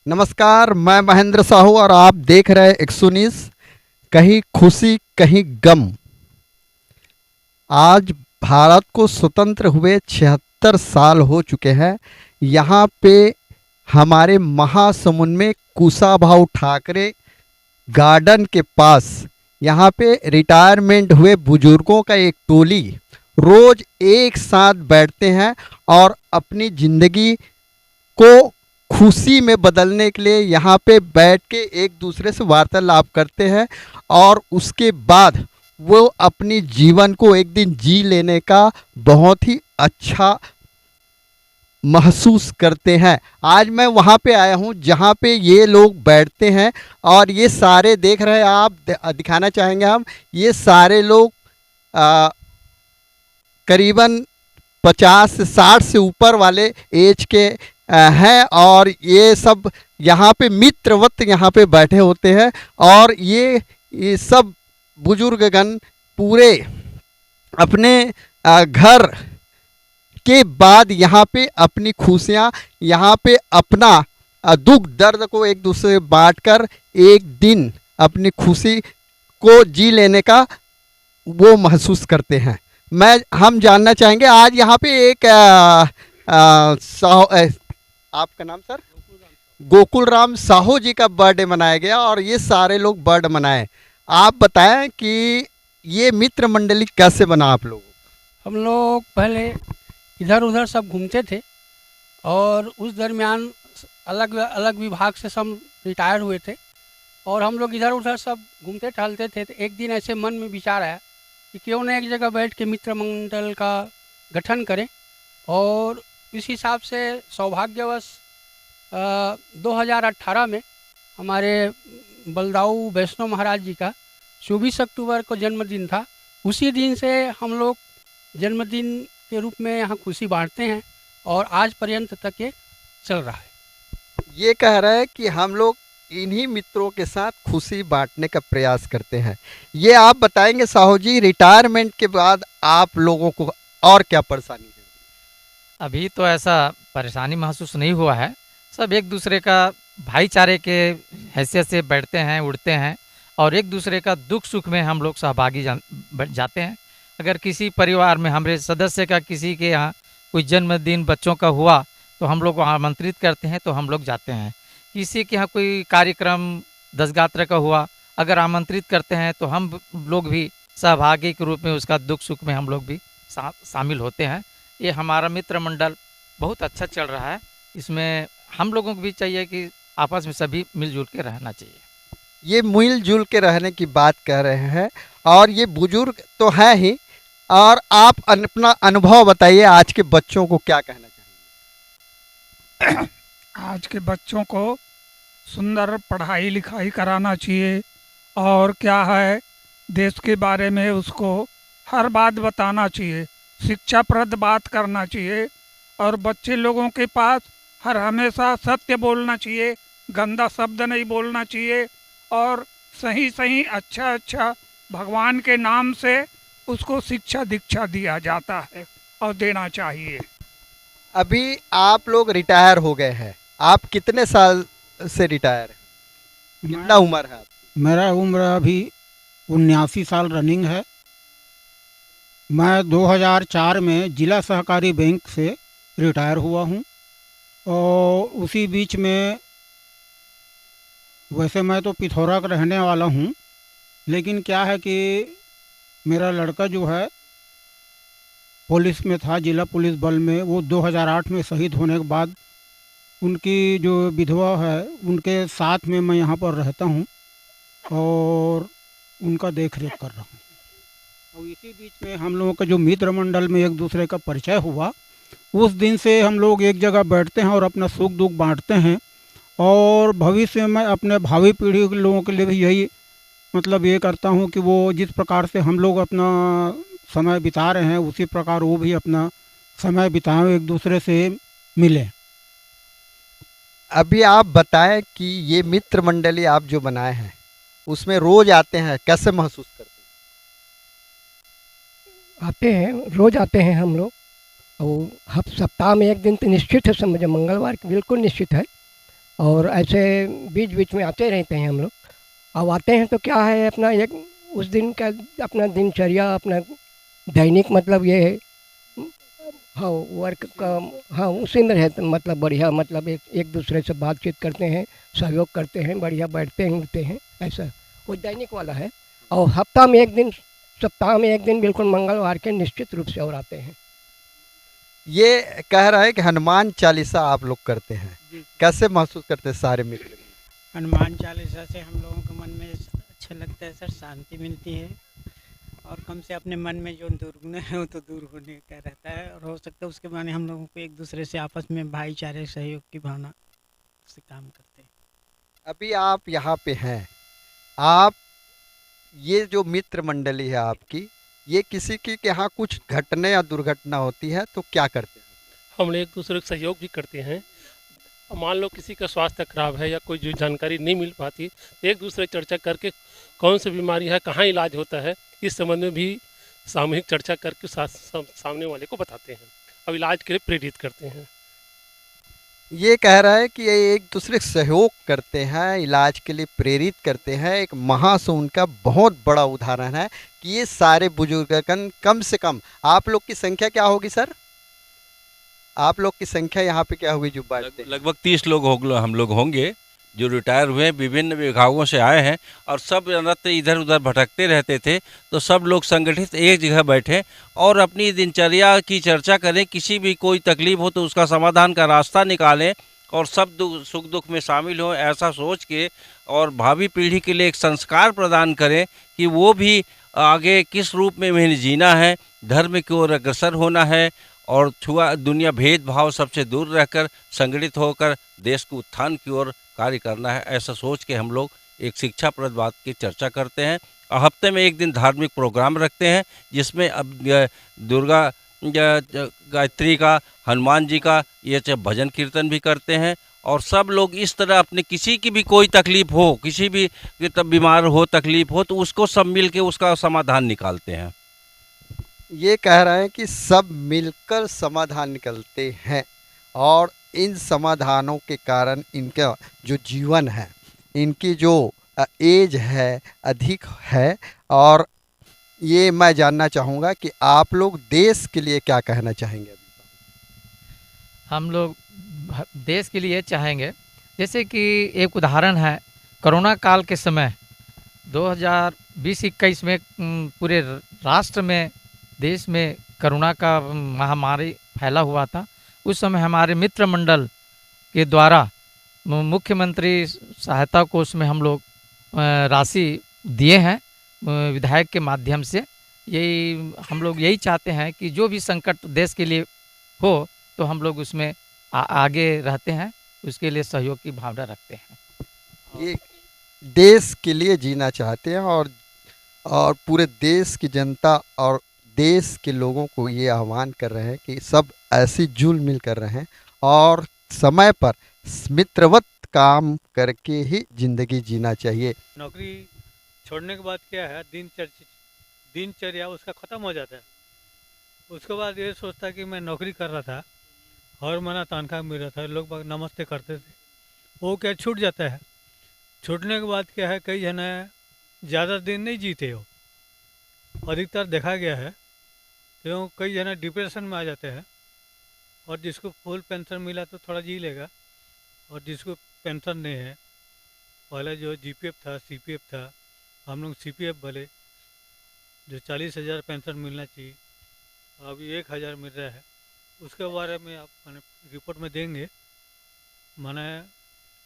नमस्कार, मैं महेंद्र साहू और आप देख रहे हैं 119। कहीं खुशी कहीं गम। आज भारत को स्वतंत्र हुए 76 साल हो चुके हैं। यहाँ पे हमारे महासमुंद में कुशाभाऊ ठाकरे गार्डन के पास यहाँ पे रिटायरमेंट हुए बुजुर्गों का एक टोली रोज एक साथ बैठते हैं और अपनी ज़िंदगी को खुशी में बदलने के लिए यहाँ पे बैठ के एक दूसरे से वार्तालाप करते हैं और उसके बाद वो अपनी जीवन को एक दिन जी लेने का बहुत ही अच्छा महसूस करते हैं। आज मैं वहाँ पे आया हूँ जहाँ पे ये लोग बैठते हैं और ये सारे देख रहे हैं आप, दिखाना चाहेंगे हम, ये सारे लोग करीबन 50 से 60 से ऊपर वाले एज के हैं और ये सब यहाँ पे मित्रवत यहाँ पे बैठे होते हैं और ये सब बुजुर्गगण पूरे अपने घर के बाद यहाँ पे अपनी खुशियाँ, यहाँ पे अपना दुख दर्द को एक दूसरे से बांटकर एक दिन अपनी खुशी को जी लेने का वो महसूस करते हैं। हम जानना चाहेंगे आज यहाँ पे एक आपका नाम सर? गोकुल राम साहू जी का बर्थडे मनाया गया और ये सारे लोग बर्थडे मनाए। आप बताएं कि ये मित्र मंडली कैसे बना आप लोगों? हम लोग पहले इधर उधर सब घूमते थे और उस दरमियान अलग अलग विभाग से सब रिटायर हुए थे और हम लोग इधर उधर सब घूमते टहलते थे। तो एक दिन ऐसे मन में विचार आया कि क्यों ना एक जगह बैठ के मित्र मंडल का गठन करें और इस हिसाब से सौभाग्यवश 2018 में हमारे बलदाऊ वैष्णव महाराज जी का 24 अक्टूबर को जन्मदिन था। उसी दिन से हम लोग जन्मदिन के रूप में यहाँ खुशी बांटते हैं और आज पर्यंत तक ये चल रहा है। ये कह रहे हैं कि हम लोग इन्हीं मित्रों के साथ खुशी बांटने का प्रयास करते हैं। ये आप बताएंगे साहू जी, रिटायरमेंट के बाद आप लोगों को और क्या परेशानी है? अभी तो ऐसा परेशानी महसूस नहीं हुआ है। सब एक दूसरे का भाईचारे के हैसियत से बैठते हैं, उड़ते हैं और एक दूसरे का दुख सुख में हम लोग सहभागी जाते हैं। अगर किसी परिवार में हमारे सदस्य का किसी के यहाँ कोई जन्मदिन बच्चों का हुआ तो हम लोग वहाँ आमंत्रित करते हैं, तो हम लोग जाते हैं। किसी के यहाँ कोई कार्यक्रम दशगात्र का हुआ, अगर आमंत्रित करते हैं तो हम लोग भी सहभागी के रूप में उसका दुख सुख में हम लोग भी शामिल होते हैं। ये हमारा मित्र मंडल बहुत अच्छा चल रहा है। इसमें हम लोगों को भी चाहिए कि आपस में सभी मिलजुल के रहना चाहिए। ये मिलजुल के रहने की बात कह रहे हैं और ये बुजुर्ग तो हैं ही, और आप अपना अनुभव बताइए, आज के बच्चों को क्या कहना चाहेंगे? आज के बच्चों को सुंदर पढ़ाई लिखाई कराना चाहिए और क्या है देश के बारे में उसको हर बात बताना चाहिए, शिक्षाप्रद बात करना चाहिए और बच्चे लोगों के पास हर हमेशा सत्य बोलना चाहिए, गंदा शब्द नहीं बोलना चाहिए और सही सही अच्छा अच्छा भगवान के नाम से उसको शिक्षा दीक्षा दिया जाता है और देना चाहिए। अभी आप लोग रिटायर हो गए हैं, आप कितने साल से रिटायर हैं? कितना उम्र है आपकी? मेरा उम्र अभी 79 साल रनिंग है। मैं 2004 में जिला सहकारी बैंक से रिटायर हुआ हूँ और उसी बीच में वैसे मैं तो पिथौरा का रहने वाला हूँ, लेकिन क्या है कि मेरा लड़का जो है पुलिस में था, जिला पुलिस बल में। वो 2008 में शहीद होने के बाद उनकी जो विधवा है उनके साथ में मैं यहाँ पर रहता हूँ और उनका देख रेख कर रहा हूँ। और इसी बीच में हम लोगों का जो मित्र मंडल में एक दूसरे का परिचय हुआ, उस दिन से हम लोग एक जगह बैठते हैं और अपना सुख दुख बांटते हैं और भविष्य में अपने भावी पीढ़ी के लोगों के लिए भी यही मतलब ये करता हूँ कि वो जिस प्रकार से हम लोग अपना समय बिता रहे हैं उसी प्रकार वो भी अपना समय बिताएं, एक दूसरे से मिलें। अभी आप बताएं कि ये मित्र मंडली आप जो बनाए हैं उसमें रोज आते हैं, कैसे महसूस करते हैं? आते हैं, रोज आते हैं हम लोग और सप्ताह में एक दिन तो निश्चित है, समझे मंगलवार बिल्कुल निश्चित है। और ऐसे बीच बीच में आते रहते हैं हम लोग। अब आते हैं तो क्या है, अपना एक उस दिन का अपना दिनचर्या, अपना दैनिक मतलब ये है, हाँ वर्क का, हाँ उसी में रहते मतलब बढ़िया, मतलब एक दूसरे से बातचीत करते हैं, सहयोग करते हैं, बढ़िया बैठते हैं उठते हैं, ऐसा वो दैनिक वाला है। और हफ्ता में एक दिन, सप्ताह में एक दिन बिल्कुल मंगलवार के निश्चित रूप से और आते हैं। ये कह रहा है कि हनुमान चालीसा आप लोग करते हैं, कैसे महसूस करते हैं सारे मित्र? हनुमान चालीसा से हम लोगों के मन में अच्छा लगता है सर, शांति मिलती है और कम से अपने मन में जो दुर्गुण है वो तो दूर होने का रहता है, और हो सकता है उसके माने हम लोगों को एक दूसरे से आपस में भाईचारे सहयोग की भावना से काम करते हैं। अभी आप यहाँ पे हैं, आप ये जो मित्र मंडली है आपकी, ये किसी की के यहाँ कुछ घटना या दुर्घटना होती है तो क्या करते हैं? हम लोग एक दूसरे को सहयोग भी करते हैं। मान लो किसी का स्वास्थ्य खराब है या कोई जो जानकारी नहीं मिल पाती तो एक दूसरे चर्चा करके कौन सी बीमारी है, कहाँ इलाज होता है, इस संबंध में भी सामूहिक चर्चा करके सामने वाले को बताते हैं और इलाज के लिए प्रेरित करते हैं। ये कह रहा है कि ये एक दूसरे का सहयोग करते हैं, इलाज के लिए प्रेरित करते हैं। एक महासुन का बहुत बड़ा उदाहरण है कि ये सारे बुजुर्गन, कम से कम आप लोग की संख्या क्या होगी सर? आप लोग की संख्या यहाँ पे क्या होगी जो बैठते हैं? लगभग 30 लोग हम लोग होंगे जो रिटायर हुए हैं, विभिन्न विभागों से आए हैं और सब नृत्य इधर उधर भटकते रहते थे, तो सब लोग संगठित एक जगह बैठे और अपनी दिनचर्या की चर्चा करें, किसी भी कोई तकलीफ हो तो उसका समाधान का रास्ता निकालें और सब सुख दुख में शामिल हों, ऐसा सोच के और भावी पीढ़ी के लिए एक संस्कार प्रदान करें कि वो भी आगे किस रूप में हमें जीना है, धर्म की ओर अग्रसर होना है और छुआ दुनिया भेदभाव सबसे दूर रहकर संगठित होकर देश के उत्थान की ओर कार्य करना है। ऐसा सोच के हम लोग एक शिक्षाप्रद बात की चर्चा करते हैं और हफ्ते में एक दिन धार्मिक प्रोग्राम रखते हैं जिसमें अब दुर्गा गायत्री का, हनुमान जी का ये भजन कीर्तन भी करते हैं और सब लोग इस तरह अपने किसी की भी कोई तकलीफ हो, किसी भी बीमार हो, तकलीफ हो तो उसको सब मिल के उसका समाधान निकालते हैं। ये कह रहे हैं कि सब मिलकर समाधान निकलते हैं और इन समाधानों के कारण इनका जो जीवन है, इनकी जो एज है अधिक है। और ये मैं जानना चाहूँगा कि आप लोग देश के लिए क्या कहना चाहेंगे? हम लोग देश के लिए चाहेंगे, जैसे कि एक उदाहरण है कोरोना काल के समय 2020-21 में पूरे राष्ट्र में, देश में कोरोना का महामारी फैला हुआ था। उस समय हमारे मित्र मंडल के द्वारा मुख्यमंत्री सहायता कोष में हम लोग राशि दिए हैं विधायक के माध्यम से। यही हम लोग यही चाहते हैं कि जो भी संकट देश के लिए हो तो हम लोग उसमें आगे रहते हैं, उसके लिए सहयोग की भावना रखते हैं। ये देश के लिए जीना चाहते हैं और पूरे देश की जनता और देश के लोगों को ये आह्वान कर रहे हैं कि सब ऐसी जुल मिल कर रहे हैं और समय पर मित्रवत काम करके ही जिंदगी जीना चाहिए। नौकरी छोड़ने के बाद क्या है, दिनचर्या उसका ख़त्म हो जाता है। उसके बाद ये सोचता है कि मैं नौकरी कर रहा था और मना तनख्वाह मिल रहा था, लोग बाग नमस्ते करते थे, वो क्या छूट जाता है। छूटने के बाद क्या है, कई जन ज़्यादा दिन नहीं जीते हो, अधिकतर देखा गया है क्यों कई जन डिप्रेशन में आ जाते हैं और जिसको फुल पेंशन मिला तो थोड़ा जी लेगा और जिसको पेंशन नहीं है, पहले जो जीपीएफ था, सीपीएफ था, हम लोग सीपीएफ भले जो 40,000 पेंशन मिलना चाहिए अभी 1,000 मिल रहा है, उसके बारे में आप मैंने रिपोर्ट में देंगे। मैंने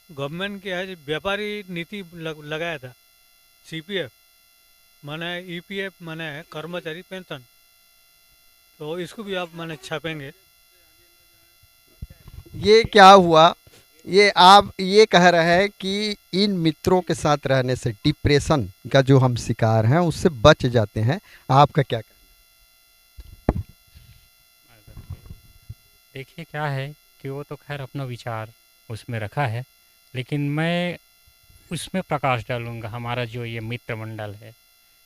गवर्नमेंट क्या है व्यापारी नीति लगाया था, सीपीएफ मैंने ईपीएफ मैंने कर्मचारी पेंशन, तो इसको भी आप मैंने छापेंगे। ये क्या हुआ, ये आप ये कह रहे हैं कि इन मित्रों के साथ रहने से डिप्रेशन का जो हम शिकार हैं उससे बच जाते हैं, आपका क्या कहना? देखिए क्या है कि वो तो खैर अपना विचार उसमें रखा है, लेकिन मैं उसमें प्रकाश डालूंगा। हमारा जो ये मित्र मंडल है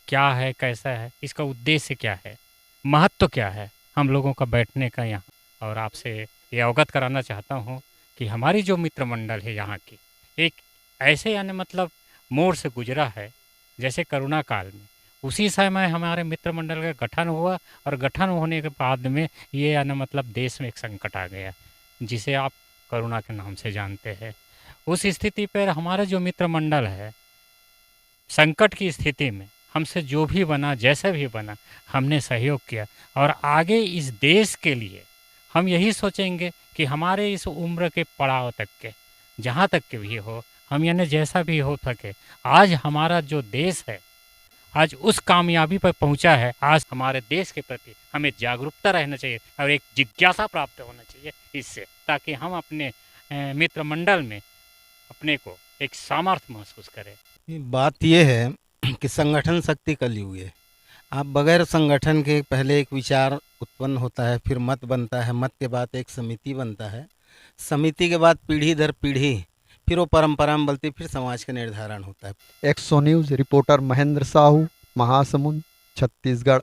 क्या है, कैसा है, इसका उद्देश्य क्या है, महत्व क्या है हम लोगों का बैठने का यहाँ, और आपसे ये अवगत कराना चाहता हूँ कि हमारी जो मित्र मंडल है यहाँ की एक ऐसे यानी मतलब मोड़ से गुजरा है जैसे करोना काल में। उसी समय हमारे मित्र मंडल का गठन हुआ और गठन होने के बाद में ये यानी मतलब देश में एक संकट आ गया जिसे आप कोरोना के नाम से जानते हैं। उस स्थिति पर हमारा जो मित्र मंडल है संकट की स्थिति में हमसे जो भी बना जैसा भी बना हमने सहयोग किया और आगे इस देश के लिए हम यही सोचेंगे कि हमारे इस उम्र के पड़ाव तक के जहाँ तक के भी हो हम यानी जैसा भी हो सके आज हमारा जो देश है आज उस कामयाबी पर पहुंचा है। आज हमारे देश के प्रति हमें जागरूकता रहना चाहिए और एक जिज्ञासा प्राप्त होना चाहिए इससे, ताकि हम अपने मित्र मंडल में अपने को एक सामर्थ्य महसूस करें। बात यह है कि संगठन शक्ति कलयुग है। आप बगैर संगठन के पहले एक विचार उत्पन्न होता है, फिर मत बनता है, मत के बाद एक समिति बनता है, समिति के बाद पीढ़ी दर पीढ़ी फिर वो परंपरा में बलती फिर समाज का निर्धारण होता है। एक्सो न्यूज़ रिपोर्टर महेंद्र साहू, महासमुंद, छत्तीसगढ़।